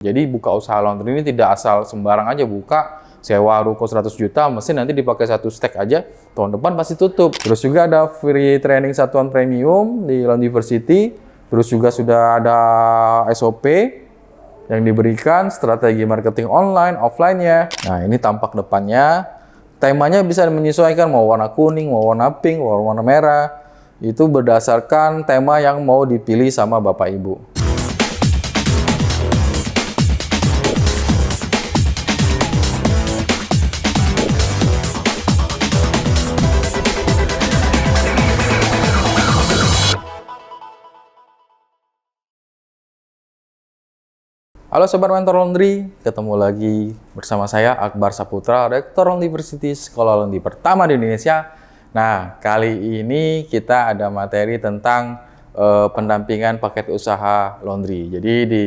Jadi buka usaha laundry ini tidak asal sembarang aja buka, sewa ruko 100 juta, mesin nanti dipakai satu stek aja, tahun depan pasti tutup. Terus juga ada free training satuan premium di Laundryversity, terus juga sudah ada SOP yang diberikan, strategi marketing online, offline-nya. Nah, ini tampak depannya. Temanya bisa menyesuaikan, mau warna kuning, mau warna pink, mau warna merah. Itu berdasarkan tema yang mau dipilih sama Bapak Ibu. Halo Sobat Mentor Laundry, ketemu lagi bersama saya Akbar Saputra, Rektor Laundryversity, sekolah laundry pertama di Indonesia. Nah, kali ini kita ada materi tentang pendampingan paket usaha laundry. Jadi di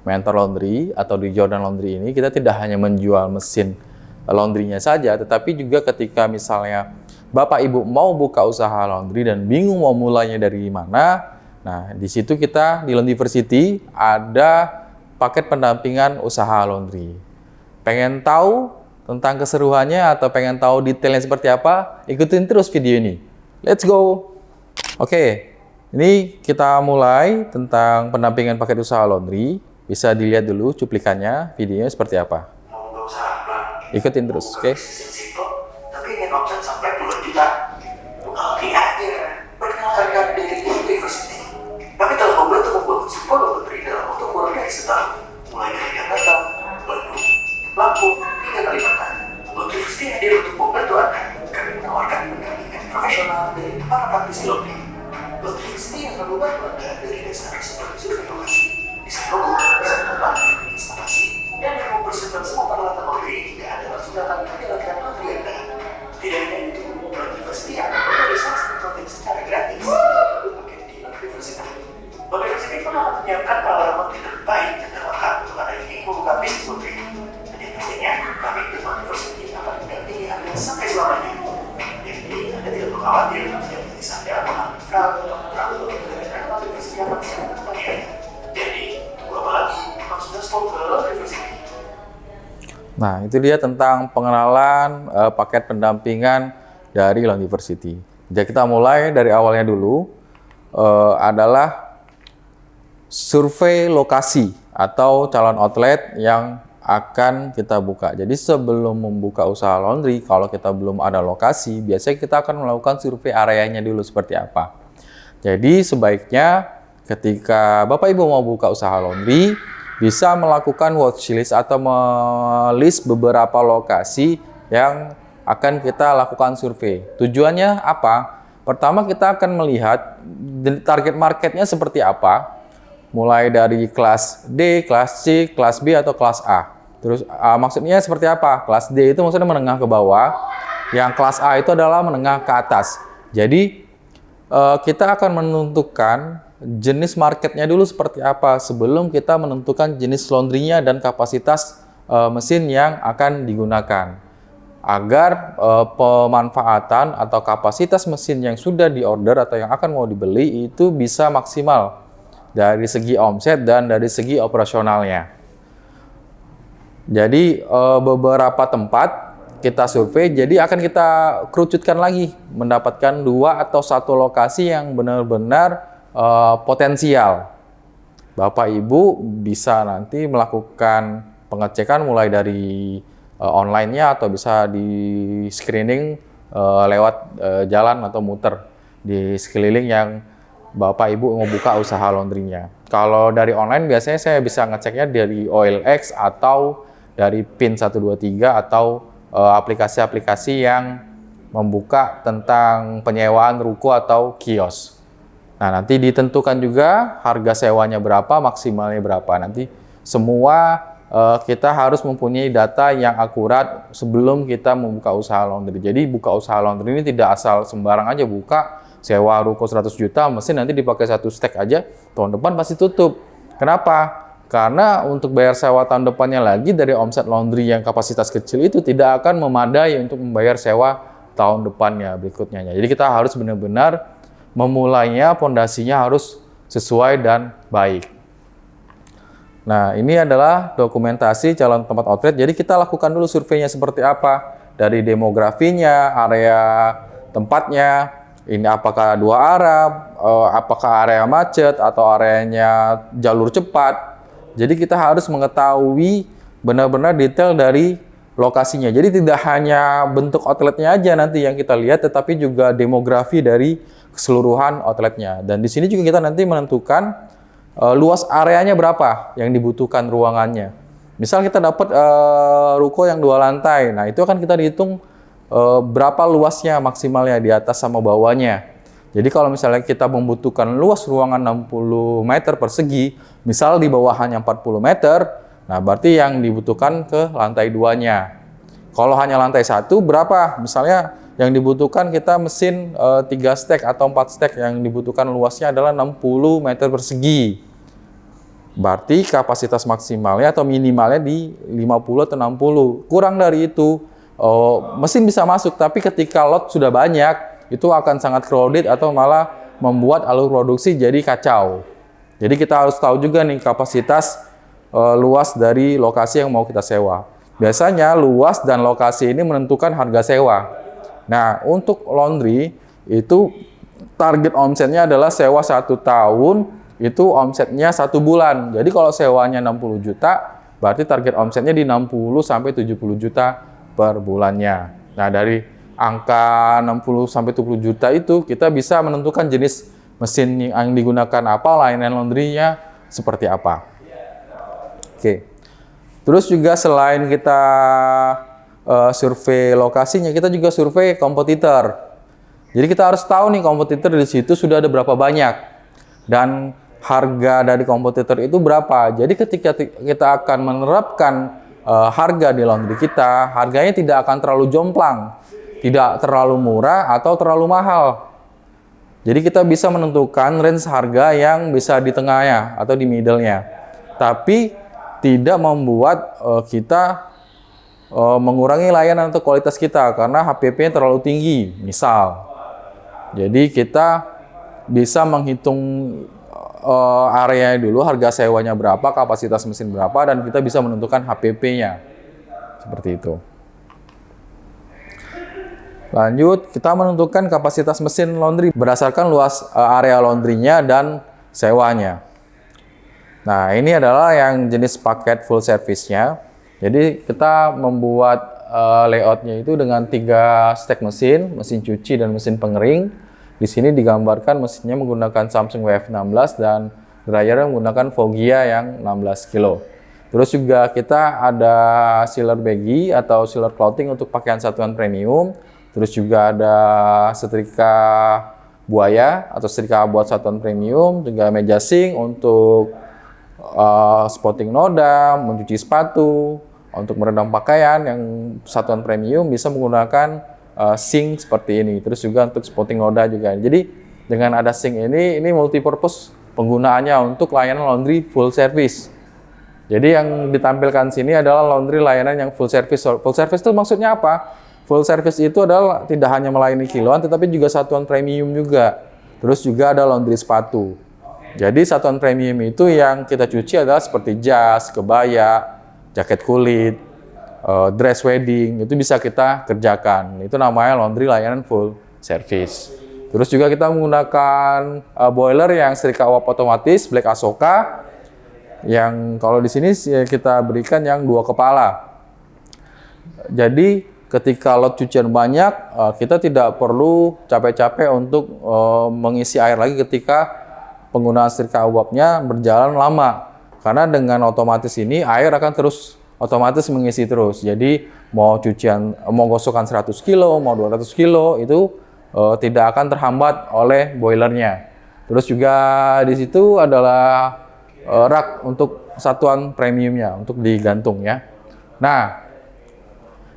Mentor Laundry atau di Jordan Laundry ini kita tidak hanya menjual mesin laundrynya saja, tetapi juga ketika misalnya Bapak Ibu mau buka usaha laundry dan bingung mau mulainya dari mana, nah di situ kita di Laundryversity ada paket pendampingan usaha laundry. Pengen tahu tentang keseruannya atau pengen tahu detailnya seperti apa? Ikutin terus video ini. Let's go! Oke, ini kita mulai tentang pendampingan paket usaha laundry. Bisa dilihat dulu cuplikannya, videonya seperti apa. Ikutin terus, oke? Tapi ingin omset sampai puluhan juta. Oke aja, perkenalkan diri Laundryversity. Kami telah membantu membangun sebuah laundry dalam waktu kurang dari setahun. Mulai dari Jakarta, Bandung, Lampung, hingga Kalimantan. Laundryversity hadir untuk membantu Anda. Kami menawarkan pendampingan profesional dari para praktisi laundry. Laundryversity akan membantu Anda dari dasar seperti survei lokasi, desain logo, desain tempat, instalasi, dan yang mempersiapkan semua peralatan laundry hingga Anda langsung datang menjalankan laundry Anda. Tidak hanya itu, Laundryversity akan memberi saksi konten secara gratis. Paket di Laundryversity. Laundryversity pun akan menyiapkan perawatan laundry terbaik dan terlengkap untuk Anda yang ingin membuka bisnis laundry. Dan yang pastinya, kami di Laundryversity akan mendampingi Anda sampai selamanya. Jadi, Anda tidak perlu khawatir jika bisnis Anda mengalami fraud atau perangkat karena Laundryversity akan siap kembali. Jadi, tunggu apa lagi? Langsung install ke Laundryversity. Nah, itu dia tentang pengenalan paket pendampingan dari Laundryversity. Jadi kita mulai dari awalnya dulu, adalah survei lokasi atau calon outlet yang akan kita buka. Jadi sebelum membuka usaha laundry, kalau kita belum ada lokasi, biasanya kita akan melakukan survei areanya dulu seperti apa. Jadi sebaiknya ketika Bapak Ibu mau buka usaha laundry, bisa melakukan watchlist atau melist beberapa lokasi yang akan kita lakukan survei. Tujuannya apa? Pertama kita akan melihat target marketnya seperti apa, mulai dari kelas D, kelas C, kelas B, atau kelas A. Terus maksudnya seperti apa? Kelas D itu maksudnya menengah ke bawah, yang kelas A itu adalah menengah ke atas. Jadi kita akan menentukan jenis marketnya dulu seperti apa sebelum kita menentukan jenis laundrynya dan kapasitas mesin yang akan digunakan, agar pemanfaatan atau kapasitas mesin yang sudah diorder atau yang akan mau dibeli itu bisa maksimal dari segi omset dan dari segi operasionalnya. Jadi beberapa tempat kita survei, jadi akan kita kerucutkan lagi, mendapatkan 2 atau 1 lokasi yang benar-benar potensial. Bapak Ibu bisa nanti melakukan pengecekan mulai dari online-nya atau bisa di screening lewat jalan atau muter di sekeliling yang Bapak Ibu mau buka usaha laundrynya. Kalau dari online biasanya saya bisa ngeceknya dari OLX atau dari PIN 123 atau aplikasi-aplikasi yang membuka tentang penyewaan ruko atau kios. Nah, nanti ditentukan juga harga sewanya berapa, maksimalnya berapa. Nanti semua kita harus mempunyai data yang akurat sebelum kita membuka usaha laundry. Jadi buka usaha laundry ini tidak asal sembarang aja buka, sewa ruko 100 juta, mesin nanti dipakai satu stek aja, tahun depan pasti tutup. Kenapa? Karena untuk bayar sewa tahun depannya lagi dari omset laundry yang kapasitas kecil itu tidak akan memadai untuk membayar sewa tahun depannya berikutnya. Jadi kita harus benar-benar memulainya, pondasinya harus sesuai dan baik. Nah, ini adalah dokumentasi calon tempat outlet. Jadi kita lakukan dulu surveinya seperti apa. Dari demografinya, area tempatnya, ini apakah dua arah, apakah area macet atau areanya jalur cepat. Jadi kita harus mengetahui benar-benar detail dari lokasinya. Jadi tidak hanya bentuk outletnya aja nanti yang kita lihat, tetapi juga demografi dari keseluruhan outletnya. Dan di sini juga kita nanti menentukan luas areanya berapa yang dibutuhkan ruangannya. Misal kita dapat ruko yang 2 lantai, nah itu akan kita dihitung berapa luasnya maksimalnya di atas sama bawahnya. Jadi kalau misalnya kita membutuhkan luas ruangan 60 meter persegi, misal di bawah hanya 40 meter, nah berarti yang dibutuhkan ke lantai 2-nya. Kalau hanya lantai 1 berapa? Misalnya yang dibutuhkan kita mesin 3 stek atau 4 stek, yang dibutuhkan luasnya adalah 60 meter persegi. Berarti kapasitas maksimalnya atau minimalnya di 50 atau 60. Kurang dari itu, mesin bisa masuk, tapi ketika lot sudah banyak, itu akan sangat crowded atau malah membuat alur produksi jadi kacau. Jadi kita harus tahu juga nih kapasitas luas dari lokasi yang mau kita sewa. Biasanya luas dan lokasi ini menentukan harga sewa. Nah, untuk laundry itu target omsetnya adalah sewa 1 tahun, itu omsetnya 1 bulan. Jadi kalau sewanya 60 juta, berarti target omsetnya di 60 sampai 70 juta per bulannya. Nah, dari angka 60 sampai 70 juta itu kita bisa menentukan jenis mesin yang digunakan apa, layanan laundry-nya seperti apa. Oke. Terus juga selain kita survei lokasinya, kita juga survei kompetitor. Jadi kita harus tahu nih kompetitor di situ sudah ada berapa banyak dan harga dari kompetitor itu berapa. Jadi ketika kita akan menerapkan harga di laundry kita, harganya tidak akan terlalu jomplang, tidak terlalu murah atau terlalu mahal. Jadi kita bisa menentukan range harga yang bisa di tengahnya atau di middle-nya. Tapi tidak membuat kita mengurangi layanan atau kualitas kita karena HPP-nya terlalu tinggi, misal. Jadi kita bisa menghitung area dulu, harga sewanya berapa, kapasitas mesin berapa, dan kita bisa menentukan HPP-nya. Seperti itu. Lanjut, kita menentukan kapasitas mesin laundry berdasarkan luas area laundry-nya dan sewanya. Nah, ini adalah yang jenis paket full service-nya. Jadi kita membuat layout-nya itu dengan 3 stek mesin, mesin cuci dan mesin pengering. Di sini digambarkan mesinnya menggunakan Samsung WF16 dan dryernya menggunakan Vogia yang 16 kilo. Terus juga kita ada sealer baggy atau sealer clothing untuk pakaian satuan premium. Terus juga ada setrika buaya atau setrika buat satuan premium, juga meja sink untuk spotting noda, mencuci sepatu, untuk merendam pakaian yang satuan premium bisa menggunakan sink seperti ini. Terus juga untuk spotting noda juga. Jadi dengan ada sink ini multipurpose penggunaannya untuk layanan laundry full service. Jadi yang ditampilkan sini adalah laundry layanan yang full service. Full service itu maksudnya apa? Full service itu adalah tidak hanya melayani kiloan, tetapi juga satuan premium juga. Terus juga ada laundry sepatu. Jadi satuan premium itu yang kita cuci adalah seperti jas, kebaya, jaket kulit, dress wedding, itu bisa kita kerjakan. Itu namanya laundry layanan full service. Terus juga kita menggunakan boiler yang setrika uap otomatis Black Asoka, yang kalau di sini kita berikan yang 2 kepala. Jadi ketika lot cucian banyak, kita tidak perlu capek-capek untuk mengisi air lagi ketika penggunaan setrika uapnya berjalan lama. Karena dengan otomatis ini air akan terus otomatis mengisi terus. Jadi mau gosokkan 100 kilo, mau 200 kilo itu tidak akan terhambat oleh boilernya. Terus juga di situ adalah rak untuk satuan premiumnya untuk digantung ya. Nah,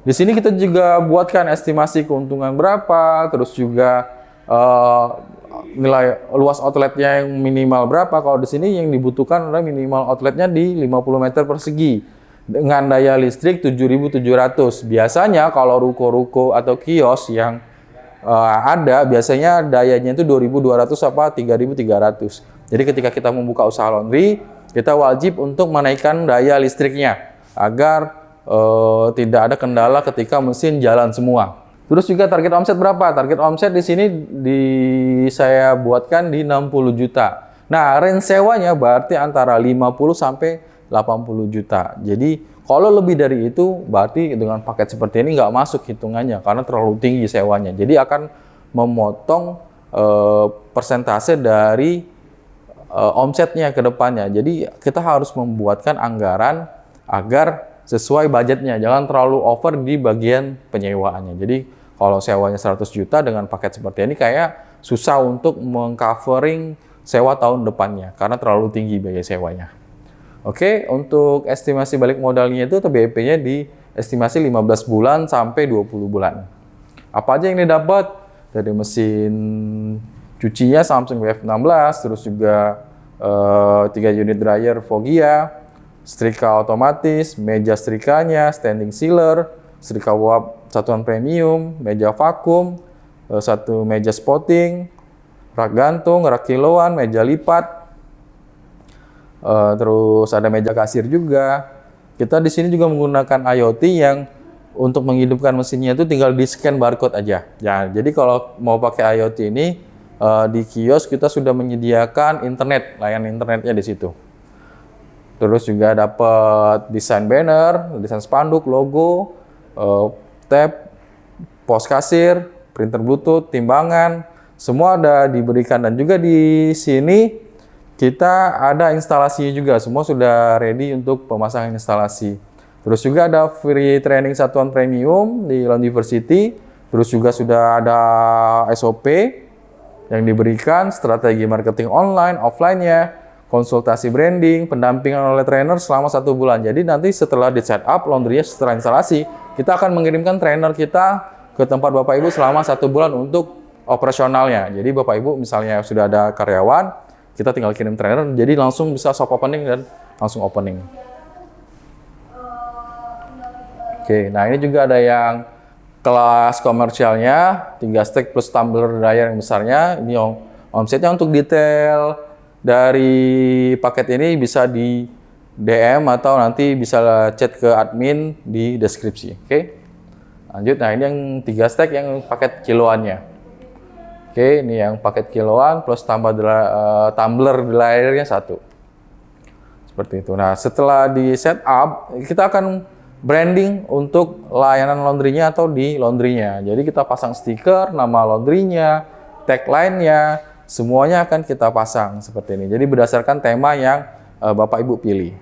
di sini kita juga buatkan estimasi keuntungan berapa, terus juga nilai luas outletnya yang minimal berapa. Kalau di sini yang dibutuhkan adalah minimal outletnya di 50 meter persegi dengan daya listrik 7.700. Biasanya kalau ruko-ruko atau kios yang ada, biasanya dayanya itu 2.200 apa 3.300. Jadi ketika kita membuka usaha laundry, kita wajib untuk menaikkan daya listriknya agar tidak ada kendala ketika mesin jalan semua. Terus juga target omset berapa? Target omset di sini saya buatkan di 60 juta. Nah, range sewanya berarti antara 50 sampai 80 juta. Jadi, kalau lebih dari itu, berarti dengan paket seperti ini nggak masuk hitungannya karena terlalu tinggi sewanya. Jadi, akan memotong persentase dari omsetnya ke depannya. Jadi, kita harus membuatkan anggaran agar sesuai budgetnya. Jangan terlalu over di bagian penyewaannya. Jadi, kalau sewanya 100 juta dengan paket seperti ini kayak susah untuk mengcovering sewa tahun depannya karena terlalu tinggi biaya sewanya. Oke, untuk estimasi balik modalnya itu atau BEP-nya di estimasi 15 bulan sampai 20 bulan. Apa aja yang didapat? Dari mesin cucinya Samsung WF16, terus juga 3 unit dryer Vogia, setrika otomatis, meja setrikanya, standing sealer, setrika uap satuan premium, meja vakum, satu meja spotting, rak gantung, rak kiloan, meja lipat, terus ada meja kasir juga. Kita di sini juga menggunakan IoT yang untuk menghidupkan mesinnya itu tinggal di scan barcode aja. Ya, jadi kalau mau pakai IoT ini di kios kita sudah menyediakan internet, layanan internetnya di situ. Terus juga dapat desain banner, desain spanduk, logo, tab, pos kasir, printer Bluetooth, timbangan, semua ada diberikan. Dan juga di sini kita ada instalasinya juga, semua sudah ready untuk pemasangan instalasi. Terus juga ada free training satuan premium di Laundryversity. Terus juga sudah ada SOP yang diberikan, strategi marketing online, offline-nya, konsultasi branding, pendampingan oleh trainer selama 1 bulan. Jadi nanti setelah di setup laundry setelah instalasi, kita akan mengirimkan trainer kita ke tempat Bapak Ibu selama 1 bulan untuk operasionalnya. Jadi Bapak Ibu misalnya sudah ada karyawan, kita tinggal kirim trainer, jadi langsung bisa soft opening dan langsung opening. Oke, nah ini juga ada yang kelas komersialnya, 3 stack plus tumbler dryer yang besarnya. Ini omsetnya untuk detail dari paket ini bisa di DM atau nanti bisa chat ke admin di deskripsi. Oke. Lanjut, nah ini yang 3 stack yang paket kiloannya. Oke, ini yang paket kiloan plus tambah tumbler dryernya 1. Seperti itu. Nah, setelah di setup, kita akan branding untuk layanan laundrynya atau di laundrynya. Jadi kita pasang stiker, nama laundrynya, tagline-nya, semuanya akan kita pasang seperti ini. Jadi berdasarkan tema yang Bapak Ibu pilih.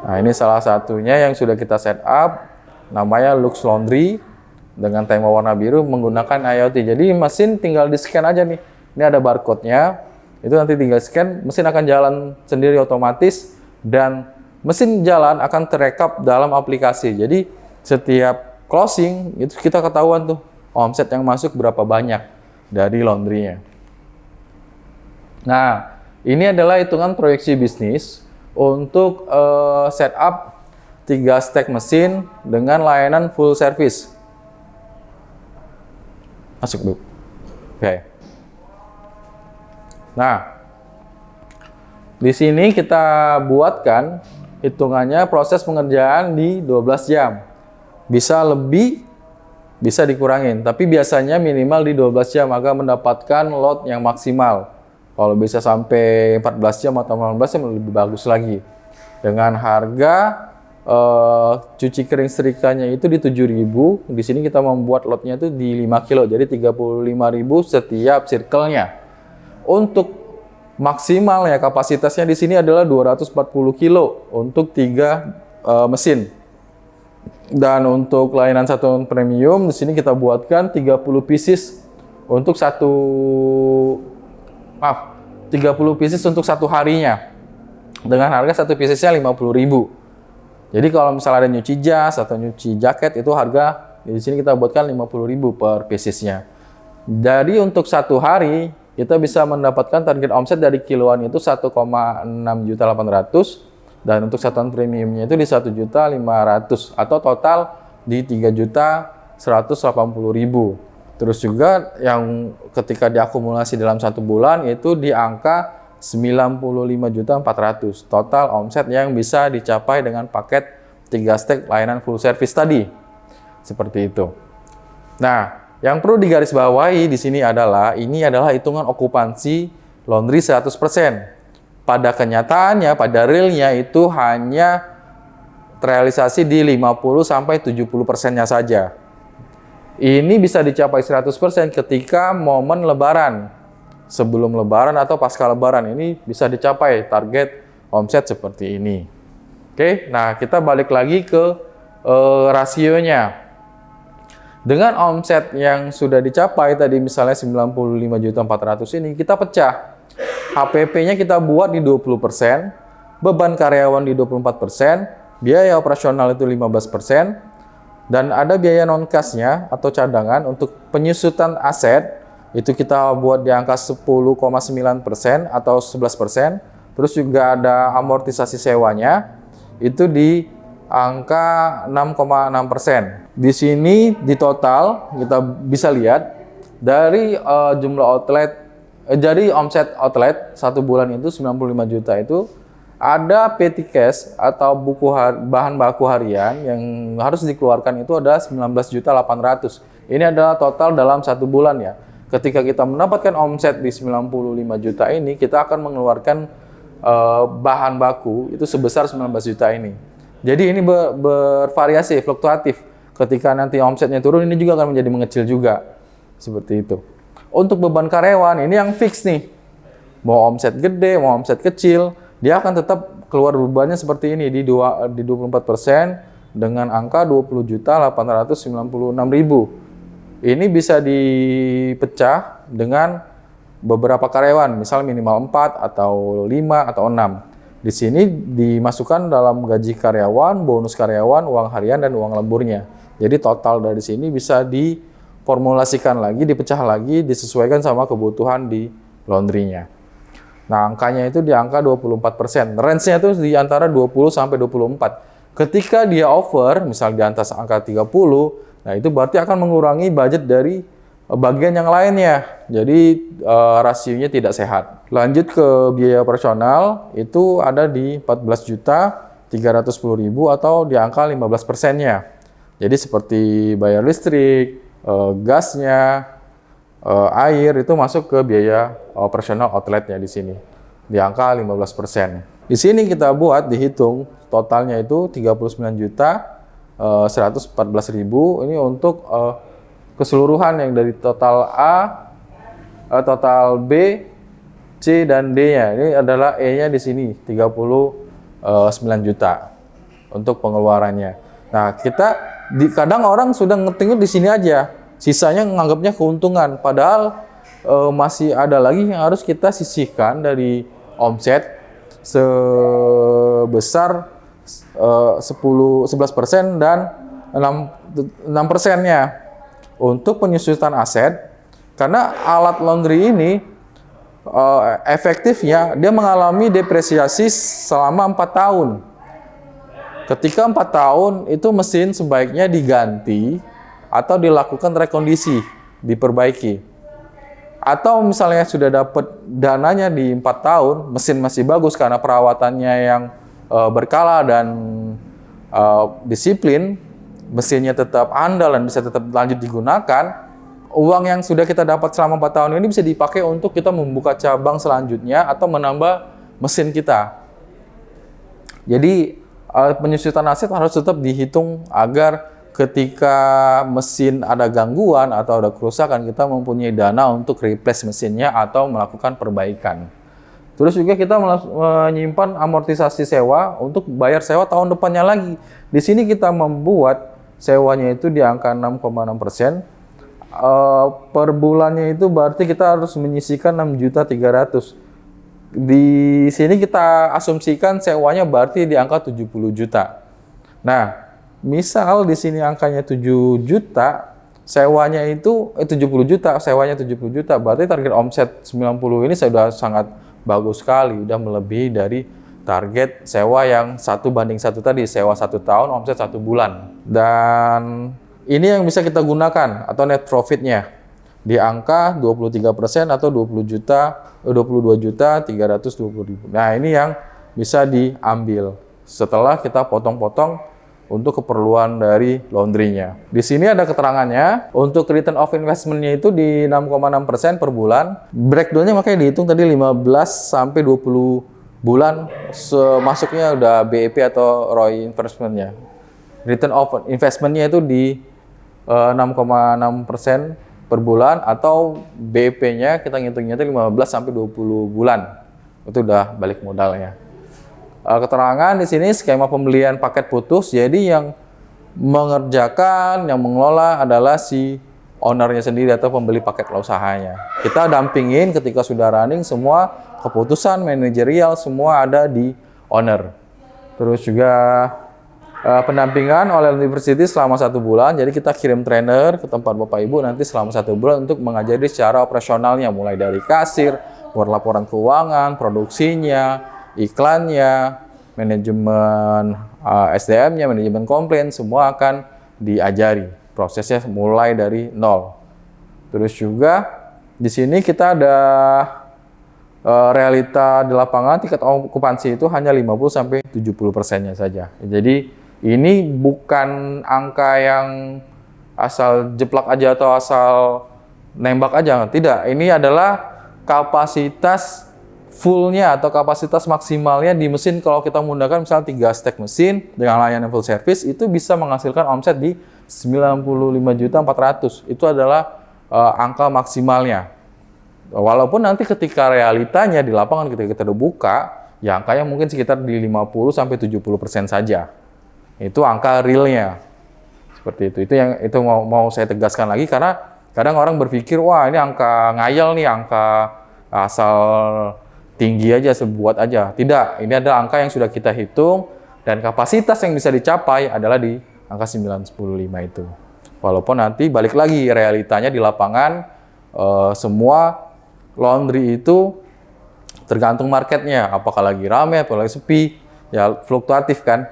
Nah, ini salah satunya yang sudah kita set up, namanya Lux Laundry dengan tema warna biru menggunakan IoT. Jadi mesin tinggal di scan aja nih. Ini ada barcode-nya. Itu nanti tinggal scan, mesin akan jalan sendiri otomatis dan mesin jalan akan terekap dalam aplikasi. Jadi setiap closing itu kita ketahuan tuh omset yang masuk berapa banyak dari laundry-nya. Nah, ini adalah hitungan proyeksi bisnis untuk setup 3 stack mesin dengan layanan full service. Masuk, Bu. Oke. Nah, di sini kita buatkan hitungannya proses pengerjaan di 12 jam. Bisa lebih, bisa dikurangin. Tapi biasanya minimal di 12 jam agar mendapatkan load yang maksimal. Kalau bisa sampai 14 jam atau 15 jam lebih bagus lagi. Dengan harga cuci kering setrikanya itu di 7.000. Di sini kita membuat lotnya itu di 5 kilo. Jadi 35.000 setiap circle-nya. Untuk maksimal ya kapasitasnya di sini adalah 240 kilo untuk 3 mesin. Dan untuk layanan satuan premium di sini kita buatkan 30 pieces untuk 30 pieces untuk 1 harinya. Dengan harga 1 piecesnya 50.000. Jadi kalau misalnya ada nyuci jas atau nyuci jaket itu harga di sini kita buatkan 50.000 per piecesnya. Jadi untuk 1 hari kita bisa mendapatkan target omset dari kiloan itu 1,6.800.000 dan untuk satuan premiumnya itu di 1.500.000 atau total di 3.180.000. Terus juga yang ketika diakumulasi dalam 1 bulan itu di angka 95.400.000 total omset yang bisa dicapai dengan paket 3 stack layanan full service tadi. Seperti itu. Nah, yang perlu digarisbawahi di sini adalah ini adalah hitungan okupansi laundry 100%. Pada kenyataannya, pada realnya itu hanya terrealisasi di 50-70%-nya saja. Ini bisa dicapai 100% ketika momen lebaran. Sebelum lebaran atau pasca lebaran ini bisa dicapai target omset seperti ini. Oke, nah kita balik lagi ke rasionya. Dengan omset yang sudah dicapai tadi misalnya 95.400.000 ini kita pecah. HPP-nya kita buat di 20%, beban karyawan di 24%, biaya operasional itu 15%, dan ada biaya non-kasnya atau cadangan untuk penyusutan aset, itu kita buat di angka 10,9% atau 11%. Terus juga ada amortisasi sewanya, itu di angka 6,6%. Di sini di total kita bisa lihat dari jumlah outlet, jadi omset outlet 1 bulan itu 95 juta itu ada petty cash atau bahan baku harian yang harus dikeluarkan itu ada 19.800.000. Ini adalah total dalam 1 bulan ya. Ketika kita mendapatkan omset di 95 juta ini, kita akan mengeluarkan bahan baku itu sebesar 19 juta ini. Jadi ini bervariasi, fluktuatif. Ketika nanti omsetnya turun, ini juga akan menjadi mengecil juga. Seperti itu. Untuk beban karyawan, ini yang fix nih. Mau omset gede, mau omset kecil, dia akan tetap keluar bebannya seperti ini di 24% dengan angka 20.896.000. Ini bisa dipecah dengan beberapa karyawan, misal minimal 4 atau 5 atau 6. Di sini dimasukkan dalam gaji karyawan, bonus karyawan, uang harian, dan uang lemburnya. Jadi total dari sini bisa diformulasikan lagi, dipecah lagi, disesuaikan sama kebutuhan di laundry-nya. Nah, angkanya itu di angka 24%. Range-nya itu di antara 20 sampai 24. Ketika dia over, misal di atas angka 30, nah itu berarti akan mengurangi budget dari bagian yang lainnya. Jadi rasionya tidak sehat. Lanjut ke biaya operasional, itu ada di 14.310.000 atau di angka 15%-nya. Jadi seperti bayar listrik, gasnya, air itu masuk ke biaya operasional outletnya di sini di angka 15%. Di sini kita buat dihitung totalnya itu 39.114.000 ini untuk keseluruhan yang dari total A, total B, C dan D-nya. Ini adalah E-nya di sini 39 juta untuk pengeluarannya. Nah, kadang orang sudah ngetinggal di sini aja. Sisanya nganggapnya keuntungan, padahal masih ada lagi yang harus kita sisihkan dari omset sebesar 11% dan 6%-nya untuk penyusutan aset. Karena alat laundry ini efektifnya dia mengalami depresiasi selama 4 tahun. Ketika 4 tahun itu mesin sebaiknya diganti atau dilakukan rekondisi, diperbaiki. Atau misalnya sudah dapat dananya di 4 tahun, mesin masih bagus karena perawatannya yang berkala dan disiplin, mesinnya tetap andal dan bisa tetap lanjut digunakan, uang yang sudah kita dapat selama 4 tahun ini bisa dipakai untuk kita membuka cabang selanjutnya atau menambah mesin kita. Jadi penyusutan aset harus tetap dihitung agar ketika mesin ada gangguan atau ada kerusakan, kita mempunyai dana untuk replace mesinnya atau melakukan perbaikan. Terus juga kita menyimpan amortisasi sewa untuk bayar sewa tahun depannya lagi. Di sini kita membuat sewanya itu di angka 6,6%. Per bulannya itu berarti kita harus menyisihkan 6.300.000. Di sini kita asumsikan sewanya berarti di angka 70 juta. Nah, misal di sini angkanya 7 juta, sewanya itu 70 juta, sewanya 70 juta, berarti target omset 90 ini sudah sangat bagus sekali, udah melebihi dari target sewa yang 1:1 tadi, sewa 1 tahun, omset 1 bulan. Dan ini yang bisa kita gunakan atau net profitnya. di angka 23% atau 22.320.000. Nah, ini yang bisa diambil setelah kita potong-potong untuk keperluan dari laundry-nya. Di sini ada keterangannya, untuk return of investment-nya itu di 6,6% per bulan. Breakdown-nya makanya dihitung tadi 15 sampai 20 bulan masuknya udah BEP atau ROI investment-nya. Return of investment-nya itu di 6,6% per bulan, atau BEP-nya kita ngitungnya itu 15 sampai 20 bulan. Itu udah balik modalnya. Keterangan di sini skema pembelian paket putus, jadi yang mengerjakan, yang mengelola adalah si ownernya sendiri atau pembeli paket usahanya. Kita dampingin ketika sudah running, semua keputusan manajerial semua ada di owner. Terus juga pendampingan oleh university selama 1 bulan, jadi kita kirim trainer ke tempat Bapak Ibu nanti selama 1 bulan untuk mengajari secara operasionalnya, mulai dari kasir, buat laporan keuangan, produksinya, iklannya, manajemen SDM-nya, manajemen komplain, semua akan diajari. Prosesnya mulai dari nol. Terus juga di sini kita ada realita di lapangan, tingkat okupansi itu hanya 50-70%-nya saja. Jadi ini bukan angka yang asal jeplak aja atau asal nembak aja, tidak. Ini adalah kapasitas fullnya atau kapasitas maksimalnya di mesin. Kalau kita menggunakan misalnya 3 stack mesin dengan layanan full service, itu bisa menghasilkan omset di 95.400.000. Itu adalah angka maksimalnya. Walaupun nanti ketika realitanya di lapangan ketika kita udah buka, ya angkanya mungkin sekitar di 50-70% saja. Itu angka realnya. Seperti itu. Itu mau saya tegaskan lagi, karena kadang orang berpikir, wah ini angka ngayal nih, angka asal tinggi aja, sebuat aja. Tidak, ini adalah angka yang sudah kita hitung, dan kapasitas yang bisa dicapai adalah di angka 915 itu. Walaupun nanti balik lagi realitanya di lapangan, semua laundry itu tergantung marketnya, apakah lagi ramai, apakah lagi sepi, ya fluktuatif kan,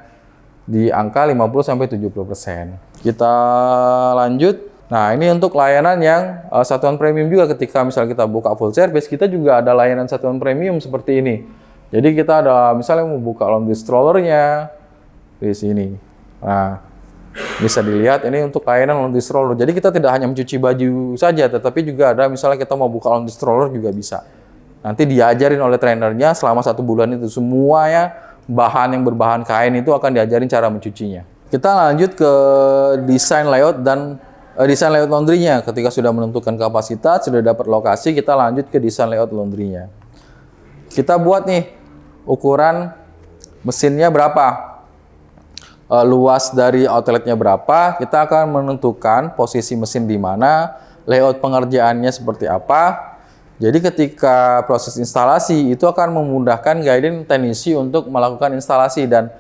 di angka 50-70%. Kita lanjut. Nah, ini untuk layanan yang satuan premium juga. Ketika misalnya kita buka full service, kita juga ada layanan satuan premium seperti ini. Jadi kita ada misalnya mau buka laundry strollernya di sini. Nah, bisa dilihat ini untuk layanan laundry stroller. Jadi kita tidak hanya mencuci baju saja, tetapi juga ada misalnya kita mau buka laundry stroller juga bisa. Nanti diajarin oleh trainernya selama 1 bulan itu, semuanya bahan yang berbahan kain itu akan diajarin cara mencucinya. Kita lanjut ke desain layout dan desain layout laundry-nya. Ketika sudah menentukan kapasitas, sudah dapat lokasi, kita lanjut ke desain layout laundry-nya. Kita buat nih ukuran mesinnya berapa, luas dari outletnya berapa, kita akan menentukan posisi mesin di mana, layout pengerjaannya seperti apa. Jadi ketika proses instalasi itu akan memudahkan guiding teknisi untuk melakukan instalasi, dan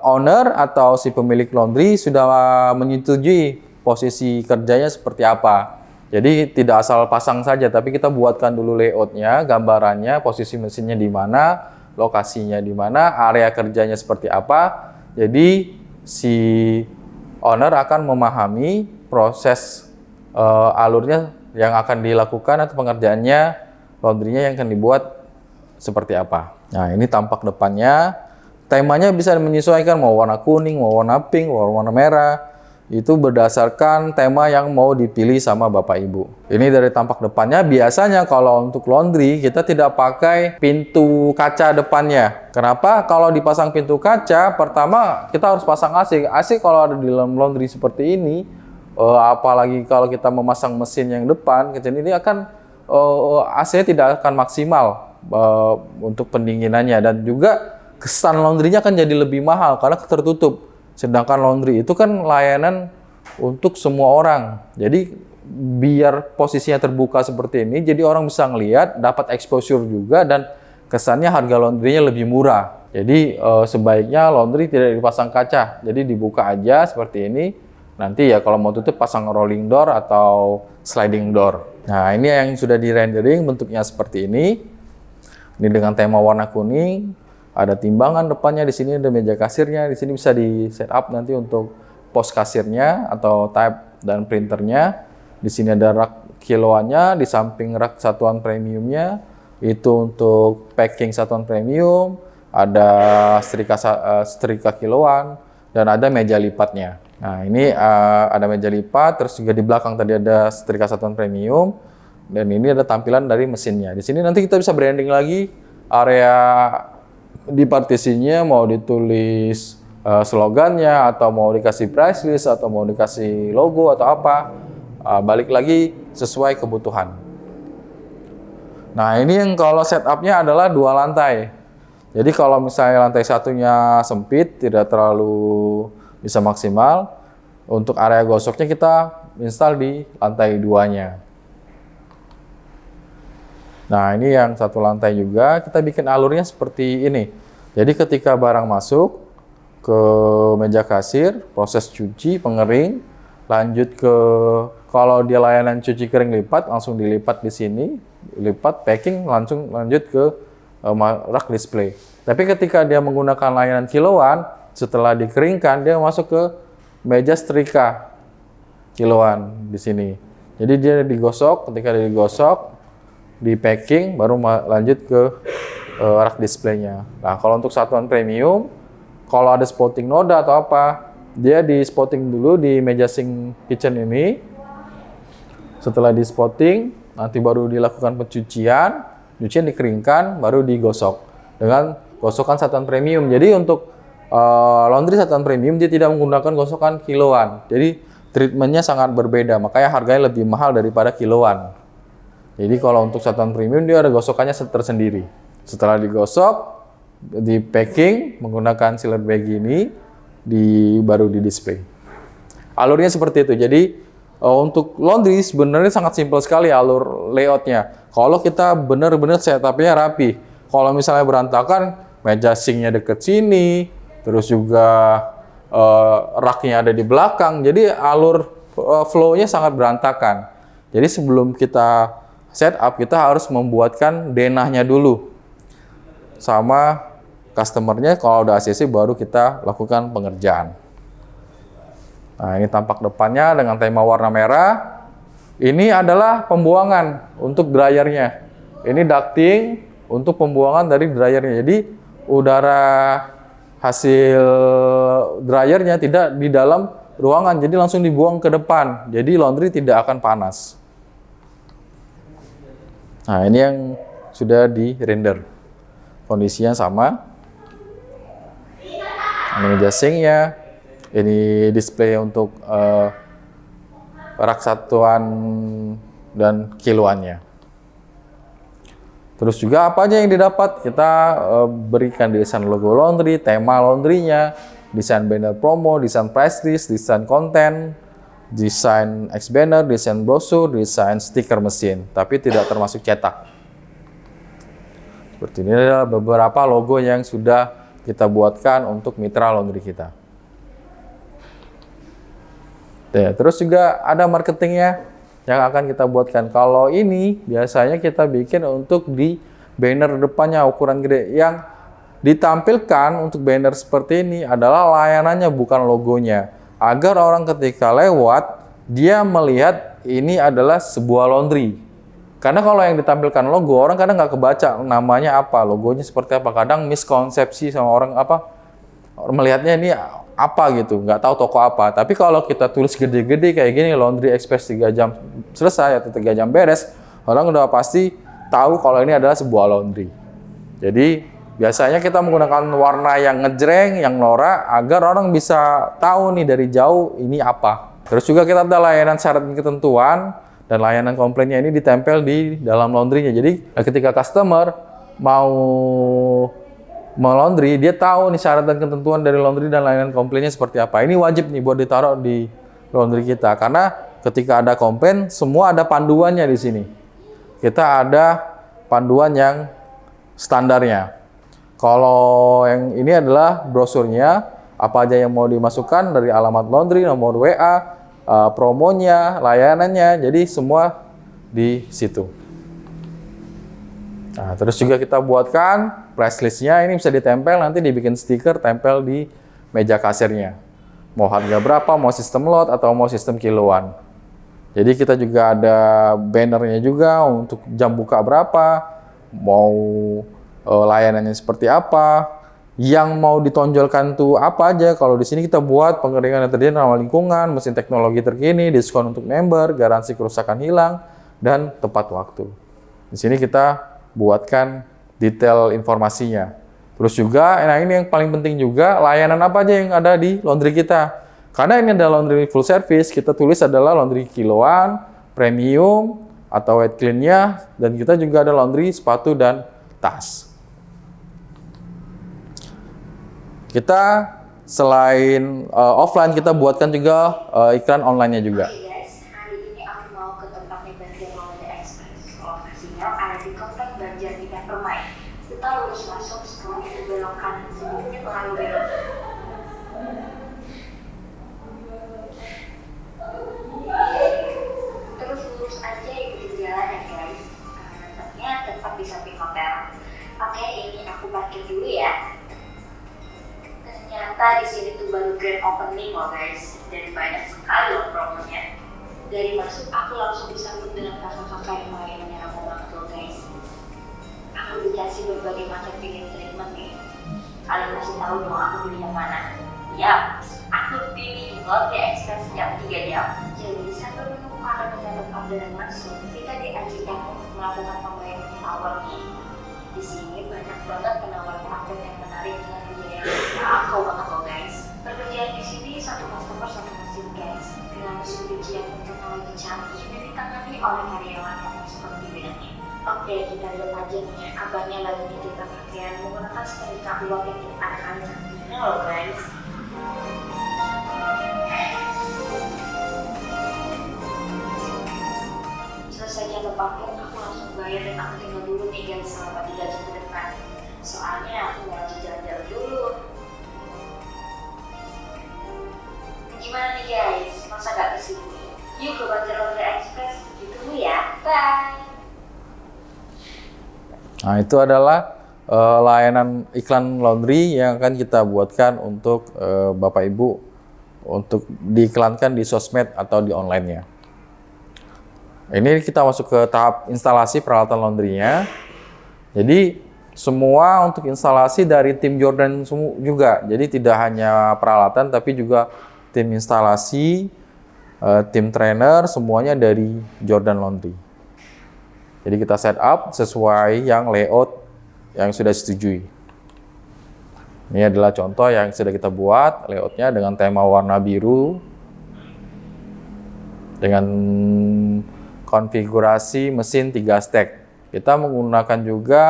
owner atau si pemilik laundry sudah menyetujui posisi kerjanya seperti apa. Jadi tidak asal pasang saja, tapi kita buatkan dulu layoutnya, gambarannya, posisi mesinnya di mana, lokasinya di mana, area kerjanya seperti apa. Jadi si owner akan memahami proses alurnya yang akan dilakukan atau pengerjaannya, laundry-nya yang akan dibuat seperti apa. Nah, ini tampak depannya. Temanya bisa menyesuaikan, mau warna kuning, mau warna pink, mau warna merah. Itu berdasarkan tema yang mau dipilih sama Bapak Ibu. Ini dari tampak depannya. Biasanya kalau untuk laundry kita tidak pakai pintu kaca depannya. Kenapa? Kalau dipasang pintu kaca, pertama kita harus pasang AC. AC kalau ada di dalam laundry seperti ini, apalagi kalau kita memasang mesin yang depan, ini akan AC tidak akan maksimal untuk pendinginannya, dan juga kesan laundry-nya akan jadi lebih mahal karena tertutup. Sedangkan laundry itu kan layanan untuk semua orang. Jadi biar posisinya terbuka seperti ini, jadi orang bisa ngelihat, dapat exposure juga, dan kesannya harga laundry-nya lebih murah. Jadi sebaiknya laundry tidak dipasang kaca, jadi dibuka aja seperti ini. Nanti ya kalau mau tutup pasang rolling door atau sliding door. Nah, ini yang sudah di rendering bentuknya seperti ini. Ini dengan tema warna kuning. Ada timbangan depannya, di sini ada meja kasirnya, di sini bisa di setup nanti untuk pos kasirnya atau type dan printernya. Di sini ada rak kiloannya, di samping rak satuan premiumnya itu untuk packing satuan premium, ada setrika kiloan, dan ada meja lipatnya. Nah, ini ada meja lipat, terus juga di belakang tadi ada setrika satuan premium, dan ini ada tampilan dari mesinnya. Di sini nanti kita bisa branding lagi area di partisinya, mau ditulis slogannya, atau mau dikasih price list, atau mau dikasih logo atau apa. Balik lagi sesuai kebutuhan. Nah, ini yang kalau setupnya adalah 2 lantai. Jadi kalau misalnya lantai satunya sempit, tidak terlalu bisa maksimal, untuk area gosoknya kita install di lantai 2-nya. Nah, ini yang satu lantai juga, kita bikin alurnya seperti ini. Jadi ketika barang masuk ke meja kasir, proses cuci, pengering, lanjut ke, kalau dia layanan cuci kering lipat, langsung dilipat di sini, lipat, packing, langsung lanjut ke rak display. Tapi ketika dia menggunakan layanan kiloan, setelah dikeringkan, dia masuk ke meja setrika kiloan di sini. Jadi dia digosok, ketika dia digosok, di packing, baru lanjut ke rak displaynya. Nah, kalau untuk satuan premium, kalau ada spotting noda atau apa, dia di spotting dulu di meja sink kitchen ini. Setelah di spotting, nanti baru dilakukan pencucian, dikeringkan, baru digosok dengan gosokan satuan premium. Jadi untuk laundry satuan premium dia tidak menggunakan gosokan kiloan. Jadi treatmentnya sangat berbeda, makanya harganya lebih mahal daripada kiloan. Jadi kalau untuk satuan premium dia ada gosokannya tersendiri. Setelah digosok, di packing menggunakan sealer bag ini, baru di display. Alurnya seperti itu. Jadi untuk laundry sebenarnya sangat simpel sekali alur layoutnya. Kalau kita benar-benar setupnya rapi. Kalau misalnya berantakan, meja sinknya deket sini, terus juga raknya ada di belakang. Jadi alur flow-nya sangat berantakan. Jadi sebelum kita setup, kita harus membuatkan denahnya dulu sama customer-nya. Kalau udah ACC baru kita lakukan pengerjaan. Nah, ini tampak depannya dengan tema warna merah. Ini adalah pembuangan untuk dryernya. Ini ducting untuk pembuangan dari dryernya. Jadi udara hasil dryernya tidak di dalam ruangan, jadi langsung dibuang ke depan. Jadi laundry tidak akan panas. Nah, ini yang sudah di render. Kondisinya sama. Ini meja sinknya. Ini display untuk rak satuan dan kiloannya. Terus juga apa aja yang didapat? Kita berikan desain logo laundry, tema laundrynya, desain banner promo, desain price list, desain konten, desain X banner, desain brosur, desain stiker mesin, tapi tidak termasuk cetak. Seperti ini adalah beberapa logo yang sudah kita buatkan untuk mitra laundry kita. Ya, terus juga ada marketingnya yang akan kita buatkan. Kalau ini biasanya kita bikin untuk di banner depannya ukuran gede. Yang ditampilkan untuk banner seperti ini adalah layanannya, bukan logonya. Agar orang ketika lewat, dia melihat ini adalah sebuah laundry. Karena kalau yang ditampilkan logo, orang kadang nggak kebaca namanya apa, logonya seperti apa. Kadang miskonsepsi sama orang melihatnya ini apa gitu, nggak tahu toko apa. Tapi kalau kita tulis gede-gede kayak gini, Laundry Express 3 jam selesai atau 3 jam beres, orang udah pasti tahu kalau ini adalah sebuah laundry. Jadi biasanya kita menggunakan warna yang ngejreng, yang norak, agar orang bisa tahu nih dari jauh ini apa. Terus juga kita ada layanan syarat dan ketentuan, dan layanan komplainnya ini ditempel di dalam laundrynya. Jadi ketika customer mau melaundry, dia tahu nih syarat dan ketentuan dari laundry dan layanan komplainnya seperti apa. Ini wajib nih buat ditaruh di laundry kita, karena ketika ada komplain, semua ada panduannya di sini. Kita ada panduan yang standarnya. Kalau yang ini adalah brosurnya, apa aja yang mau dimasukkan dari alamat laundry, nomor WA, promonya, layanannya, jadi semua di situ. Nah, terus juga kita buatkan price list-nya, ini bisa ditempel, nanti dibikin stiker, tempel di meja kasirnya. Mau harga berapa, mau sistem lot, atau mau sistem kiloan. Jadi kita juga ada bannernya juga untuk jam buka berapa, mau layanannya seperti apa, yang mau ditonjolkan tuh apa aja. Kalau di sini kita buat pengeringan deterjen ramah lingkungan, mesin teknologi terkini, diskon untuk member, garansi kerusakan hilang, dan tepat waktu. Di sini kita buatkan detail informasinya. Terus juga, nah ini yang paling penting juga, layanan apa aja yang ada di laundry kita. Karena ini adalah laundry full service, kita tulis adalah laundry kiloan, premium, atau wet clean-nya, dan kita juga ada laundry sepatu dan tas. Kita selain offline, kita buatkan juga iklan online-nya juga. Oke guys, hari ini aku mau ke tempatnya Banjar Laundry Express. Lokasinya ada di komplek Banjar di Permai. Kita lurus masuk, setelah itu belok kanan sedikit, lalu belok. Terus lurus aja ikutin jalan ya guys. Tempatnya tepat di samping hotel. Oke, ini aku parkir dulu ya. Ternyata di sini tuh baru grand opening loh guys, dan banyak sekali loh promonya. Dari masuk aku langsung disambut dengan kakak-kakak yang lainnya, ramah banget loh guys. Aku dikasih berbagai macam pilihan treatment nih. Kalian masih tahu dong aku pilih yang mana? Yap, aku pilih Laundry Express jam 3 jam. Jadi sambil menunggu akan mendapat orderan langsung, kita diajukan untuk melakukan pembayaran awal nih. Di sini banyak banget penawar paket yang menarik dengan biaya yang terjangkau banget loh guys. Pekerjaan di sini satu customer satu mesin guys, dengan mesin cuci yang berteknologi canggih dan ditangani oleh karyawan yang expert di bidangnya. Oke, kita lihat aja nih, abangnya lagi nyetrika pakaian menggunakan setrika uap yang diarahkan canggihnya loh guys. Selesai jam pakaian, aku langsung bayar dan aku tinggal dulu nih guys selama 3 jam ke depan. Soalnya aku mau lanjut jalan-jalan dulu. Gimana nih guys? Masa gak kesini? Yuk ke Banjar Laundry Express. Ditunggu ya. Bye. Nah, itu adalah layanan iklan laundry yang akan kita buatkan untuk Bapak Ibu untuk diiklankan di sosmed atau di online-nya. Ini kita masuk ke tahap instalasi peralatan laundry-nya. Jadi semua untuk instalasi dari tim Jordan juga. Jadi tidak hanya peralatan tapi juga tim instalasi, tim trainer, semuanya dari Jordan Laundry. Jadi kita set up sesuai yang layout yang sudah disetujui. Ini adalah contoh yang sudah kita buat, layoutnya dengan tema warna biru, dengan konfigurasi mesin 3 stack. Kita menggunakan juga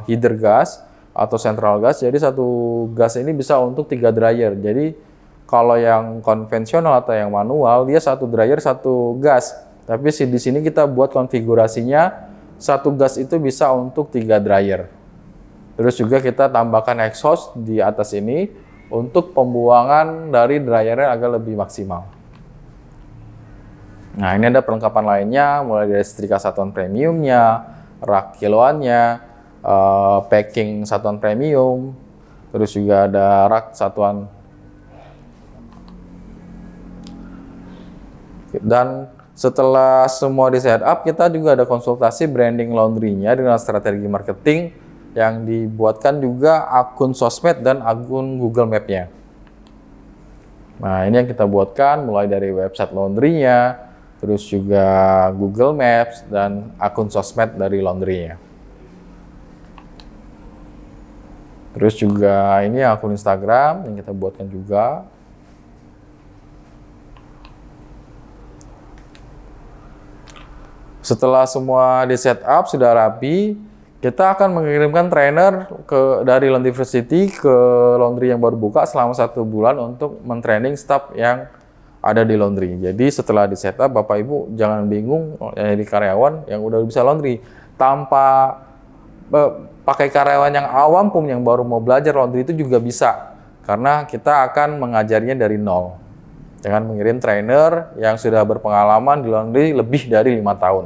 header gas atau central gas. Jadi satu gas ini bisa untuk 3 dryer. Jadi kalau yang konvensional atau yang manual, dia satu dryer satu gas. Tapi di sini kita buat konfigurasinya satu gas itu bisa untuk 3 dryer. Terus juga kita tambahkan exhaust di atas ini untuk pembuangan dari dryernya agak lebih maksimal. Nah, ini ada perlengkapan lainnya, mulai dari setrika satuan premiumnya, rak kiloannya, packing satuan premium, terus juga ada rak satuan. Dan setelah semua di setup, kita juga ada konsultasi branding laundry-nya dengan strategi marketing yang dibuatkan juga akun sosmed dan akun Google Map-nya. Nah, ini yang kita buatkan mulai dari website laundry-nya, terus juga Google Maps dan akun sosmed dari laundry-nya. Terus juga ini akun Instagram yang kita buatkan juga. Setelah semua di setup sudah rapi, kita akan mengirimkan trainer dari Laundry University ke laundry yang baru buka selama 1 bulan untuk mentraining staff yang ada di laundry. Jadi setelah di setup, Bapak Ibu jangan bingung jadi karyawan yang udah bisa laundry. Tanpa pakai karyawan yang awam pun yang baru mau belajar laundry itu juga bisa. Karena kita akan mengajarinya dari nol. Dengan mengirim trainer yang sudah berpengalaman di laundry lebih dari 5 tahun.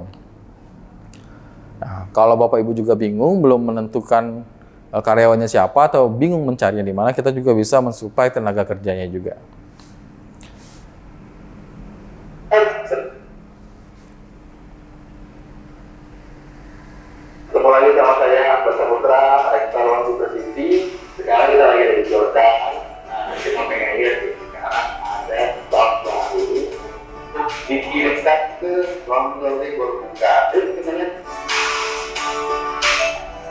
Nah, kalau Bapak Ibu juga bingung, belum menentukan karyawannya siapa atau bingung mencarinya di mana, kita juga bisa mensuplai tenaga kerjanya juga. laundry baru buka. Terus kita lihat.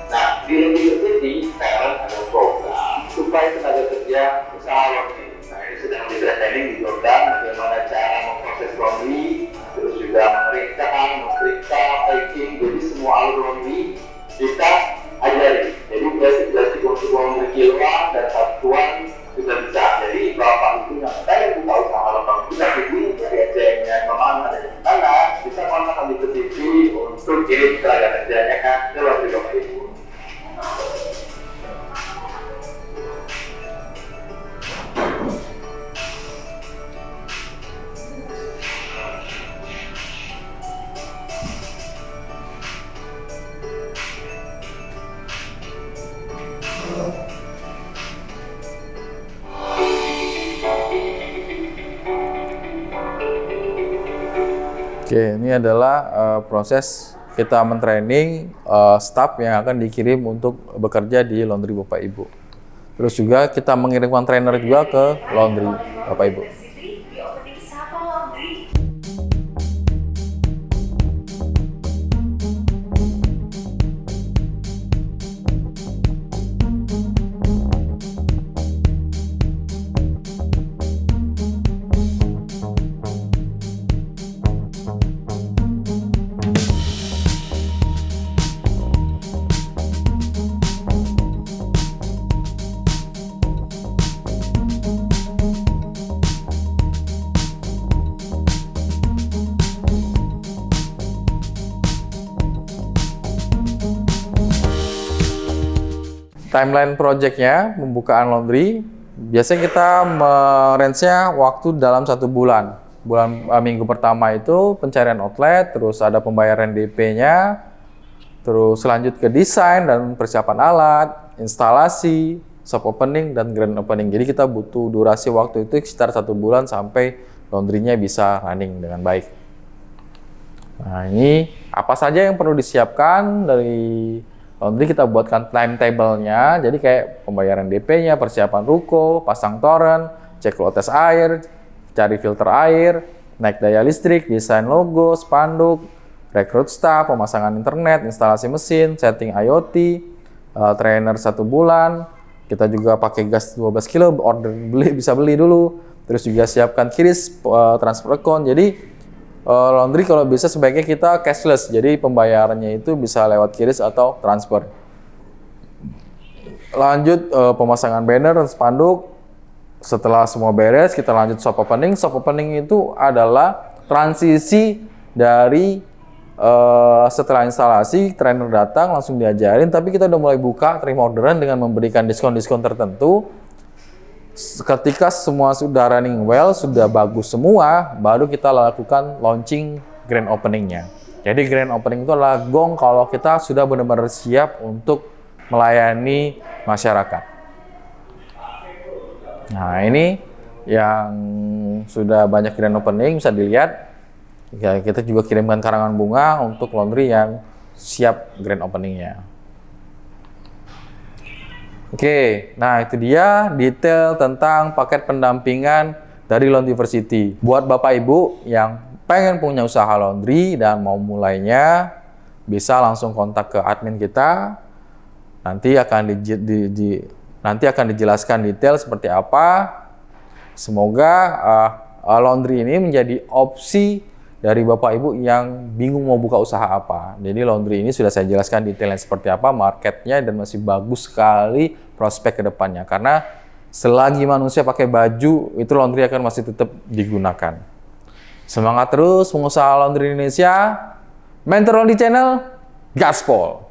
Nah, di University sekarang ada program supaya tenaga kerja usaha laundry. Nah, ini sedang di training di Jordan bagaimana cara memproses laundry, terus juga mengerikkan, mensetrika, packing, jadi semua alur laundry kita ajari. Jadi basic untuk laundry kiloan dan satuan sudah bisa. Jadi bapak itu yang saya buka usaha laundry kita begini dari ACM-nya kemana dan mana bisa kontak di TV untuk kirim tenaga kerjanya kan ke laundry bapak ibu. Oke, ini adalah proses kita mentraining staff yang akan dikirim untuk bekerja di laundry Bapak Ibu. Terus juga kita mengirimkan trainer juga ke laundry Bapak Ibu. Timeline projectnya, pembukaan laundry, biasanya kita range-nya waktu dalam 1 bulan. Minggu pertama itu pencarian outlet, terus ada pembayaran DP-nya, terus lanjut ke desain dan persiapan alat, instalasi, soft opening, dan grand opening. Jadi kita butuh durasi waktu itu sekitar 1 bulan sampai laundry-nya bisa running dengan baik. Nah, ini apa saja yang perlu disiapkan dari laundry, kita buatkan timetable-nya, jadi kayak pembayaran DP-nya, persiapan ruko, pasang toren, cek flow test air, cari filter air, naik daya listrik, desain logo, spanduk, rekrut staff, pemasangan internet, instalasi mesin, setting IoT, trainer 1 bulan, kita juga pakai gas 12 kilo, order bisa beli dulu, terus juga siapkan QRIS, transfer account. Jadi laundry kalau bisa sebaiknya kita cashless, jadi pembayarannya itu bisa lewat QRIS atau transfer. Lanjut pemasangan banner dan spanduk. Setelah semua beres, kita lanjut soft opening. Soft opening itu adalah transisi dari setelah instalasi, trainer datang langsung diajarin, tapi kita udah mulai buka, terima orderan dengan memberikan diskon-diskon tertentu. Ketika semua sudah running well, sudah bagus semua, baru kita lakukan launching grand opening-nya. Jadi grand opening itu adalah gong kalau kita sudah benar-benar siap untuk melayani masyarakat. Nah, ini yang sudah banyak grand opening bisa dilihat. Ya, kita juga kirimkan karangan bunga untuk laundry yang siap grand opening-nya. Oke, nah itu dia detail tentang paket pendampingan dari Laundryversity. Buat Bapak Ibu yang pengen punya usaha laundry dan mau mulainya, bisa langsung kontak ke admin kita. Nanti akan dijelaskan detail seperti apa. Semoga laundry ini menjadi opsi dari Bapak Ibu yang bingung mau buka usaha apa. Jadi laundry ini sudah saya jelaskan detailnya seperti apa, marketnya, dan masih bagus sekali prospek ke depannya. Karena selagi manusia pakai baju, itu laundry akan masih tetap digunakan. Semangat terus pengusaha laundry Indonesia. Mentor Laundry Channel, gaspol!